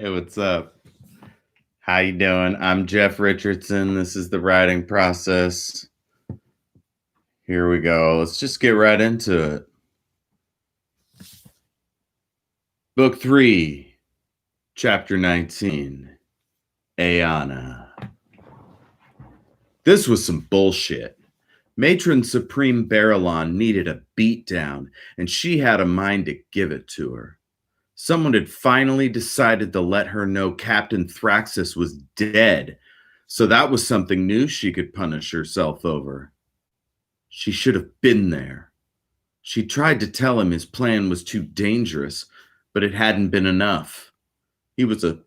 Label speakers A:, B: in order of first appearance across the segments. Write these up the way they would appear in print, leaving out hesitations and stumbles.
A: Hey, what's up? How you doing? I'm Jeff Richardson. This is the writing process. Here we go. Let's just get right into it. Book 3, Chapter 19, Ayana. This was some bullshit. Matron Supreme Barillon needed a beatdown, and she had a mind to give it to her. Someone had finally decided to let her know Captain Thraxus was dead, so that was something new she could punish herself over. She should have been there. She tried to tell him his plan was too dangerous, but it hadn't been enough. He was a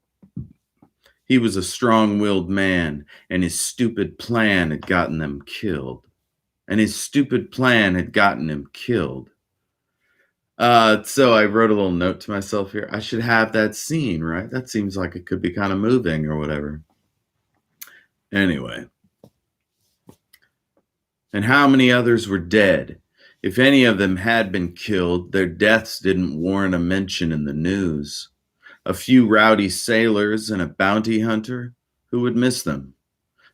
A: strong-willed man, and his stupid plan had gotten them killed. So I wrote a little note to myself here. I should have that scene, right? That seems like it could be kind of moving or whatever. Anyway. And how many others were dead? If any of them had been killed, their deaths didn't warrant a mention in the news. A few rowdy sailors and a bounty hunter, who would miss them?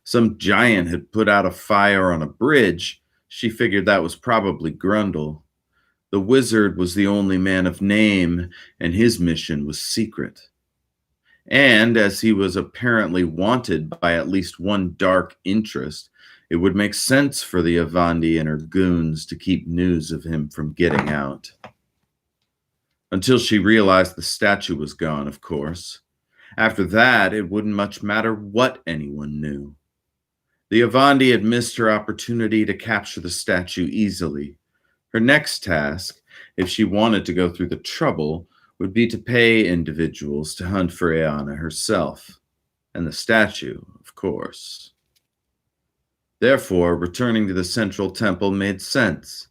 A: Some giant had put out a fire on a bridge. She figured that was probably Grundle. The wizard was the only man of name, and his mission was secret. And as he was apparently wanted by at least one dark interest, it would make sense for the Avandi and her goons to keep news of him from getting out. Until she realized the statue was gone, of course. After that, it wouldn't much matter what anyone knew. The Avandi had missed her opportunity to capture the statue easily. Her next task, if she wanted to go through the trouble, would be to pay individuals to hunt for Ayana herself, and the statue, of course. Therefore, returning to the central temple made sense,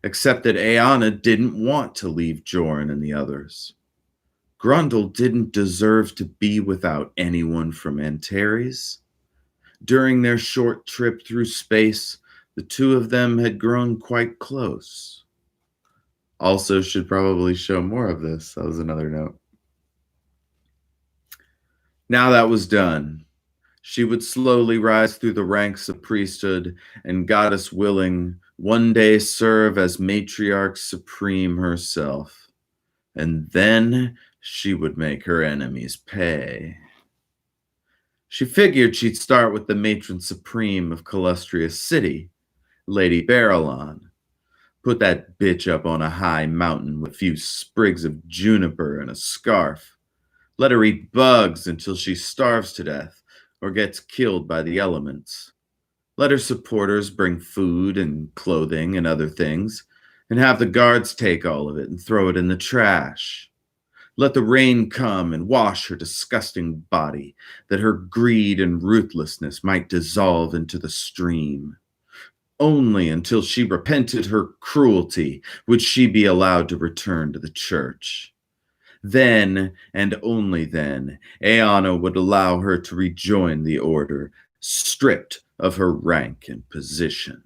A: except that Ayana didn't want to leave Joran and the others. Grundle didn't deserve to be without anyone from Antares. During their short trip through space, the two of them had grown quite close. Also, should probably show more of this. That was another note. Now that was done. She would slowly rise through the ranks of priesthood and, goddess willing, one day serve as matriarch supreme herself. And then she would make her enemies pay. She figured she'd start with the matron supreme of Calustrious City, Lady Barillon. Put that bitch up on a high mountain with a few sprigs of juniper and a scarf. Let her eat bugs until she starves to death or gets killed by the elements. Let her supporters bring food and clothing and other things, and have the guards take all of it and throw it in the trash. Let the rain come and wash her disgusting body, that her greed and ruthlessness might dissolve into the stream. Only until she repented her cruelty would she be allowed to return to the church. Then, and only then, Ayana would allow her to rejoin the order, stripped of her rank and position.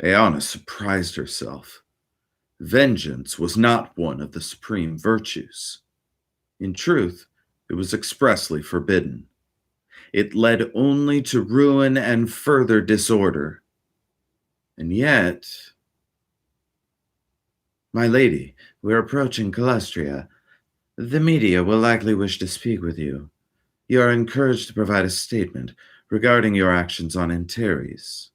A: Ayana surprised herself. Vengeance was not one of the supreme virtues. In truth, it was expressly forbidden. It led only to ruin and further disorder. And yet... My lady, we're approaching Calustria. The media will likely wish to speak with you. You are encouraged to provide a statement regarding your actions on Antares.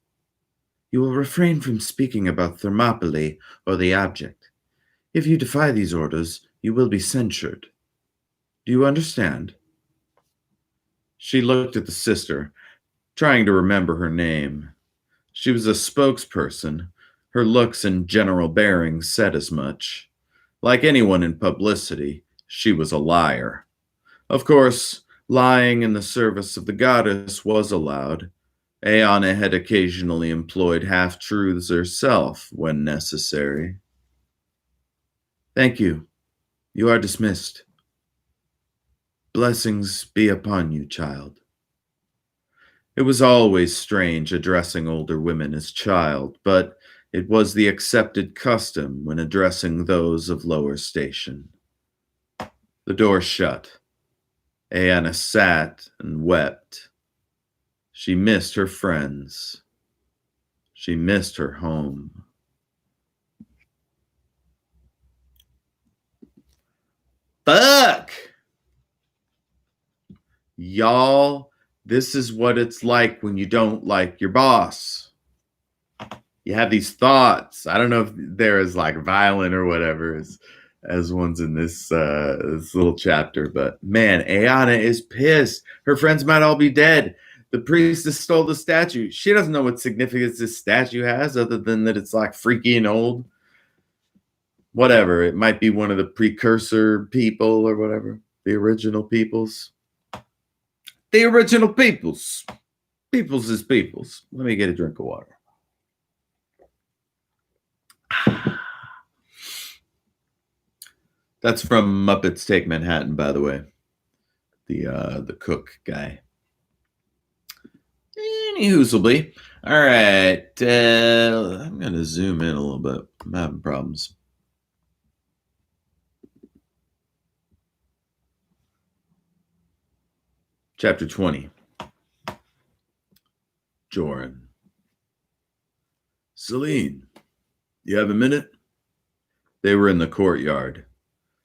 A: You will refrain from speaking about Thermopylae or the object. If you defy these orders, you will be censured. Do you understand? She looked at the sister, trying to remember her name. She was a spokesperson. Her looks and general bearing said as much. Like anyone in publicity, she was a liar. Of course, lying in the service of the goddess was allowed. Ayana had occasionally employed half-truths herself when necessary. Thank you. You are dismissed. Blessings be upon you, child. It was always strange addressing older women as child, but it was the accepted custom when addressing those of lower station. The door shut. Ayanna sat and wept. She missed her friends. She missed her home. Fuck! Y'all, this is what it's like when you don't like your boss. You have these thoughts. I don't know if they're as like violent or whatever as ones in this little chapter, but man, Ayana is pissed. Her friends might all be dead. The priestess stole the statue. She doesn't know what significance this statue has, other than that it's like freaky and old. Whatever. It might be one of the precursor people or whatever. The original peoples. The original peoples. Peoples is peoples. Let me get a drink of water. That's from Muppets Take Manhattan, by the way. The cook guy. Anywhoozleby. All right. I'm going to zoom in a little bit. I'm having problems. Chapter 20. Joran. Celine, you have a minute? They were in the courtyard.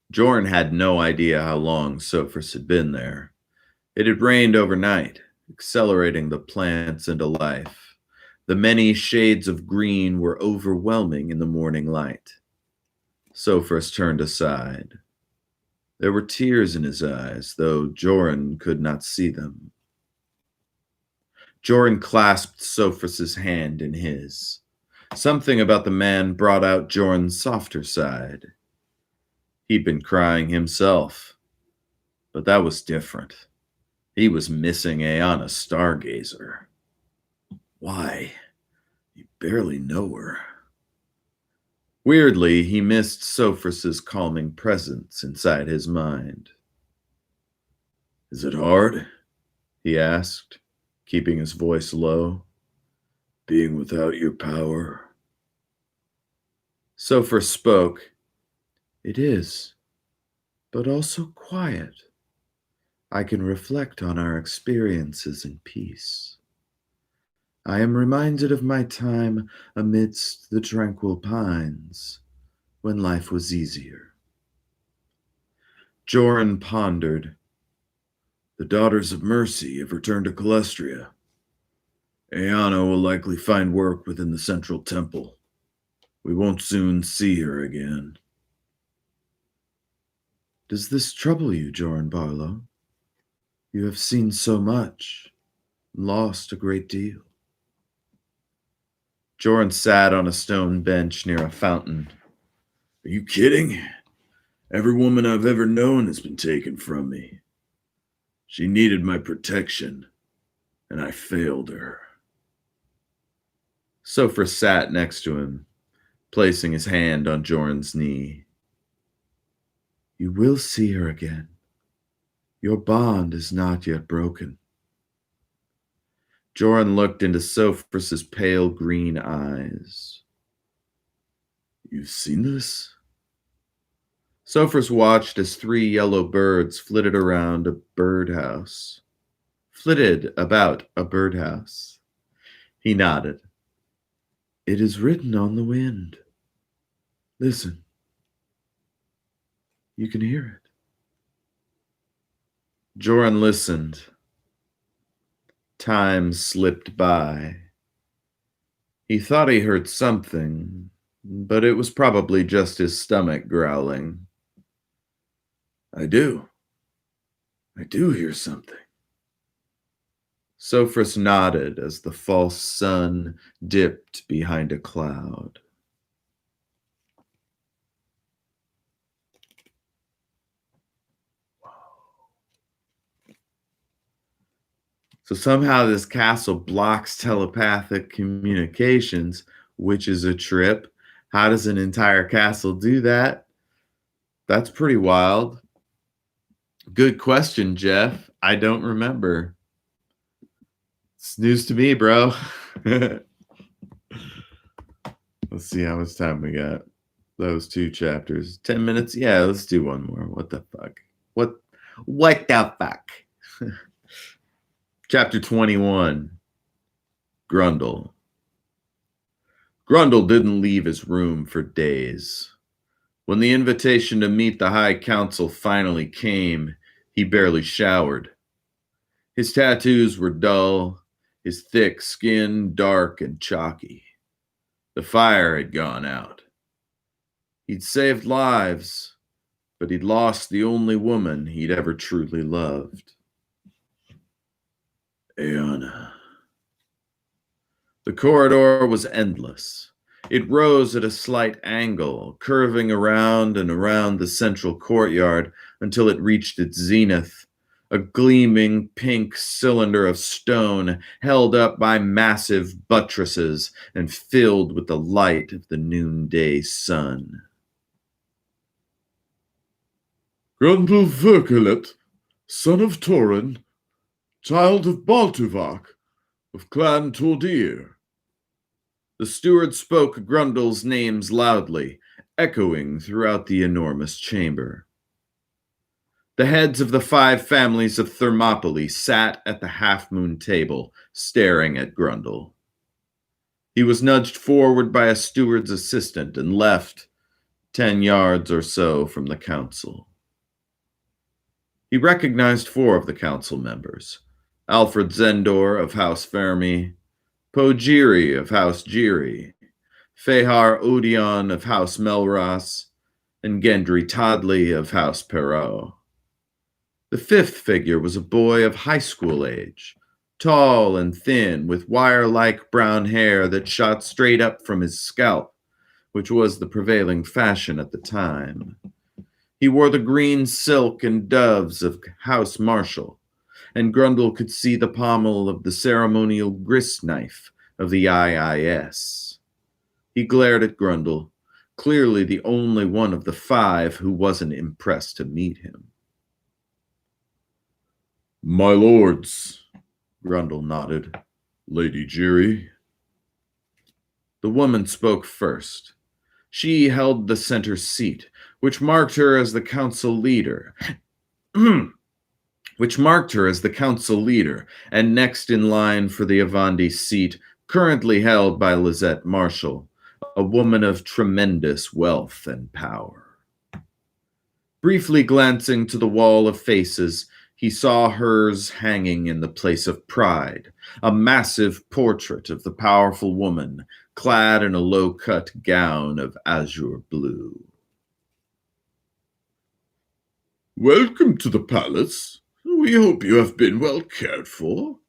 A: Joran had no idea how long Sophus had been there. It had rained overnight, accelerating the plants into life. The many shades of green were overwhelming in the morning light. Sophus turned aside. There were tears in his eyes, though Joran could not see them. Joran clasped Sophus's hand in his. Something about the man brought out Joran's softer side. He'd been crying himself, but that was different. He was missing Ayana Stargazer. Why? You barely know her. Weirdly, he missed Sophus's calming presence inside his mind. Is it hard? He asked, keeping his voice low. Being without your power? Sophus spoke. It is, but also quiet. I can reflect on our experiences in peace. I am reminded of my time amidst the tranquil pines, when life was easier. Joran pondered. The Daughters of Mercy have returned to Calestria. Ayana will likely find work within the Central Temple. We won't soon see her again. Does this trouble you, Joran Barlow? You have seen so much, lost a great deal. Joran sat on a stone bench near a fountain. Are you kidding? Every woman I've ever known has been taken from me. She needed my protection, and I failed her. Sophus sat next to him, placing his hand on Joran's knee. You will see her again. Your bond is not yet broken. Joran looked into Sophus's pale green eyes. You've seen this? Sophus watched as 3 yellow birds flitted about a birdhouse. He nodded. It is written on the wind. Listen. You can hear it. Joran listened. Time slipped by. He thought he heard something, but it was probably just his stomach growling. I do hear something. Sophus nodded as the false sun dipped behind a cloud. So somehow this castle blocks telepathic communications, which is a trip. How does an entire castle do that? That's pretty wild. Good question, Jeff. I don't remember. It's news to me, bro. Let's see how much time we got. Those 2 chapters. 10 minutes? Yeah, let's do one more. What the fuck? What the fuck? Chapter 21. Grundle. Grundle didn't leave his room for days. When the invitation to meet the High Council finally came, he barely showered. His tattoos were dull, his thick skin dark and chalky. The fire had gone out. He'd saved lives, but he'd lost the only woman he'd ever truly loved. Aeona. The corridor was endless. It rose at a slight angle, curving around and around the central courtyard until it reached its zenith, a gleaming pink cylinder of stone held up by massive buttresses and filled with the light of the noonday sun. Grundle Verkelet, son of Torin, child of Baltuvak, of Clan Tordir. The steward spoke Grundle's names loudly, echoing throughout the enormous chamber. The heads of the 5 families of Thermopylae sat at the half-moon table, staring at Grundle. He was nudged forward by a steward's assistant and left 10 yards or so from the council. He recognized 4 of the council members: Alfred Zendor of House Fermi, Pogiri of House Giri, Fehar Odion of House Melras, and Gendry Todley of House Perot. The 5th figure was a boy of high school age, tall and thin, with wire-like brown hair that shot straight up from his scalp, which was the prevailing fashion at the time. He wore the green silk and doves of House Marshall, and Grundle could see the pommel of the ceremonial grist knife of the IIS. He glared at Grundle, clearly the only one of the 5 who wasn't impressed to meet him. My lords, Grundle nodded. Lady Giri. The woman spoke first. She held the center seat, which marked her as the council leader. And next in line for the Avandi seat, currently held by Lizette Marshall, a woman of tremendous wealth and power. Briefly glancing to the wall of faces, he saw hers hanging in the place of pride, a massive portrait of the powerful woman, clad in a low-cut gown of azure blue. Welcome to the palace. We hope you have been well cared for.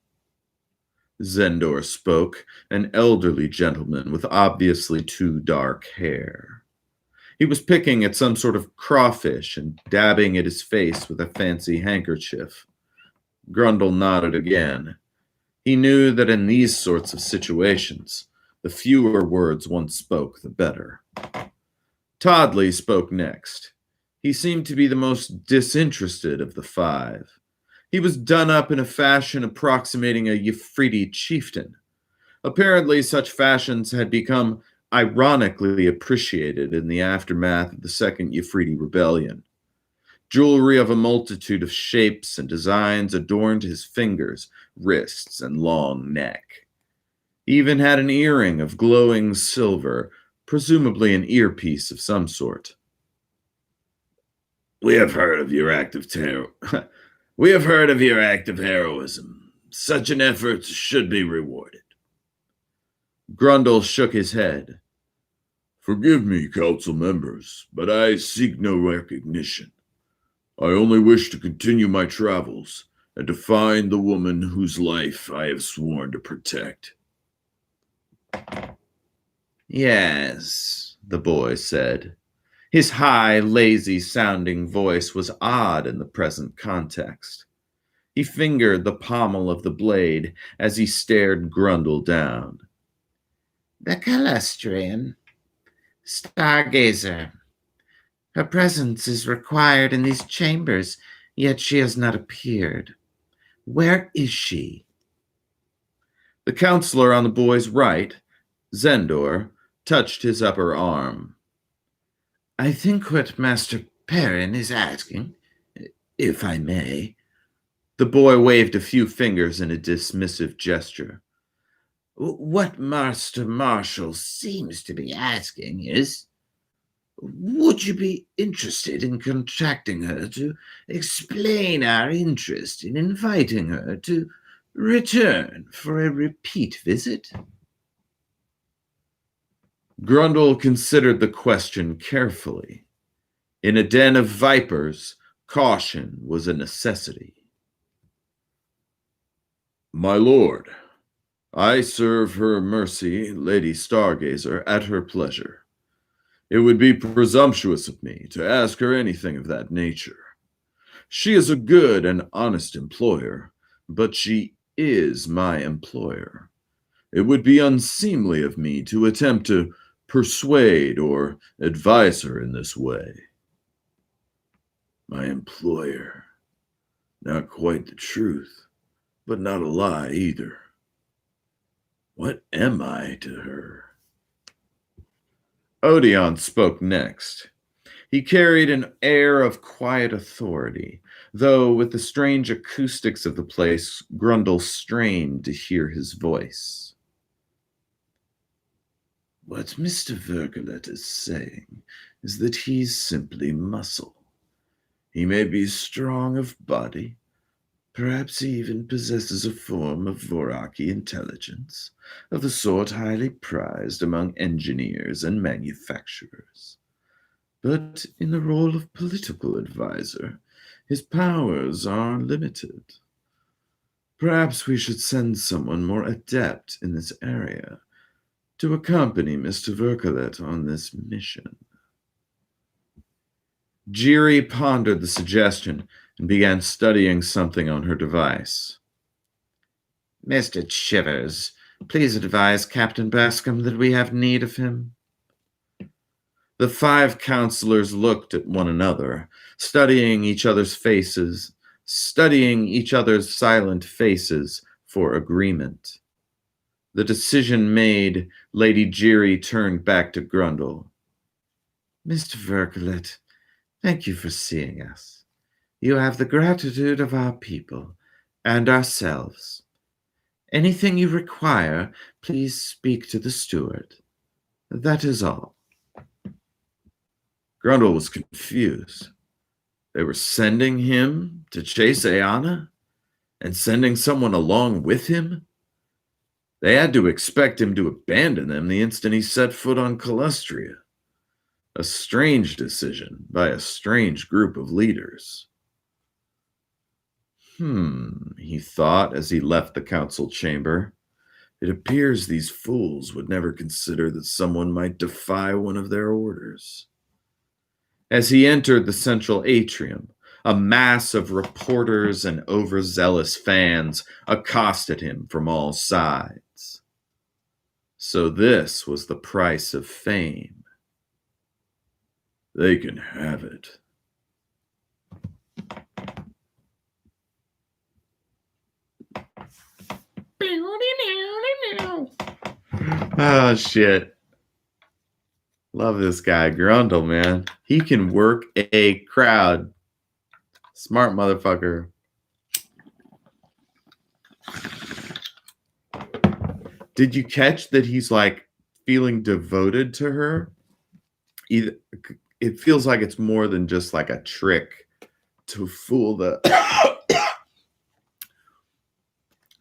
A: Zendor spoke, an elderly gentleman with obviously too dark hair. He was picking at some sort of crawfish and dabbing at his face with a fancy handkerchief. Grundle nodded again. He knew that in these sorts of situations, the fewer words one spoke, the better. Todley spoke next. He seemed to be the most disinterested of the 5. He was done up in a fashion approximating a Yefriti chieftain. Apparently, such fashions had become ironically appreciated in the aftermath of the Second Yefriti Rebellion. Jewelry of a multitude of shapes and designs adorned his fingers, wrists, and long neck. He even had an earring of glowing silver, presumably an earpiece of some sort. We have heard of your act of heroism. Such an effort should be rewarded. Grundle shook his head. Forgive me, council members, but I seek no recognition. I only wish to continue my travels and to find the woman whose life I have sworn to protect. Yes, the boy said. His high, lazy-sounding voice was odd in the present context. He fingered the pommel of the blade as he stared Grundle down. The Calestrian, Stargazer. Her presence is required in these chambers, yet she has not appeared. Where is she? The counselor on the boy's right, Zendor, touched his upper arm. I think what Master Perrin is asking If I may. The boy waved a few fingers in a dismissive gesture. What Master Marshall seems to be asking is, would you be interested in contracting her to explain our interest in inviting her to return for a repeat visit? Grundle considered the question carefully. In a den of vipers, caution was a necessity. My lord, I serve her mercy, Lady Stargazer, at her pleasure. It would be presumptuous of me to ask her anything of that nature. She is a good and honest employer, but she is my employer. It would be unseemly of me to attempt to persuade or advise her in this way. My employer. Not quite the truth, but not a lie either. What am I to her? Odeon spoke next. He carried an air of quiet authority, though with the strange acoustics of the place, Grundle strained to hear his voice. What Mr. Vergelet is saying is that he's simply muscle. He may be strong of body, perhaps he even possesses a form of Voraki intelligence, of the sort highly prized among engineers and manufacturers. But in the role of political advisor, his powers are limited. Perhaps we should send someone more adept in this area to accompany Mr. Verkelet on this mission. Jiri pondered the suggestion and began studying something on her device. Mr. Chivers, please advise Captain Bascom that we have need of him. The 5 counselors looked at one another, studying each other's silent faces for agreement. The decision made, Lady Jiri turned back to Grundle. Mr. Verkelet, thank you for seeing us. You have the gratitude of our people and ourselves. Anything you require, please speak to the steward. That is all. Grundle was confused. They were sending him to chase Ayanna and sending someone along with him? They had to expect him to abandon them the instant he set foot on Calustria. A strange decision by a strange group of leaders. He thought as he left the council chamber. It appears these fools would never consider that someone might defy one of their orders. As he entered the central atrium, a mass of reporters and overzealous fans accosted him from all sides. So this was the price of fame. They can have it. Oh, shit. Love this guy, Grundle, man. He can work a crowd. Smart motherfucker. Did you catch that he's like feeling devoted to her? It feels like it's more than just like a trick to fool the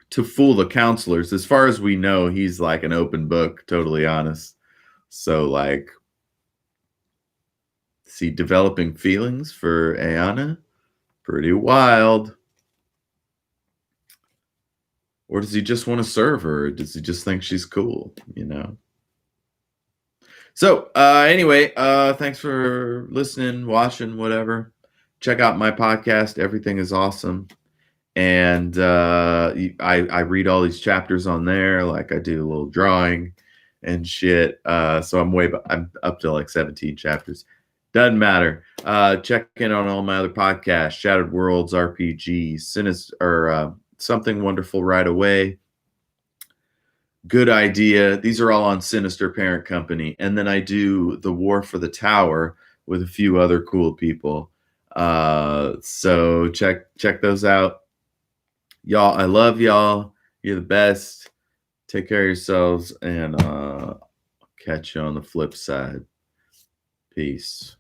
A: to fool the counselors. As far as we know, he's like an open book, totally honest. So like, see, developing feelings for Ayanna? Pretty wild. Or does he just want to serve her? Or does he just think she's cool, you know? So anyway, thanks for listening, watching, whatever. Check out my podcast. Everything is awesome. And I read all these chapters on there. Like I do a little drawing and shit. So I'm up to like 17 chapters. Doesn't matter. Check in on all my other podcasts: Shattered Worlds, RPG, Sinister, or Something Wonderful Right Away. Good Idea. These are all on Sinister Parent Company. And then I do The War for the Tower with a few other cool people. So check those out. Y'all, I love y'all. You're the best. Take care of yourselves, and catch you on the flip side. Peace.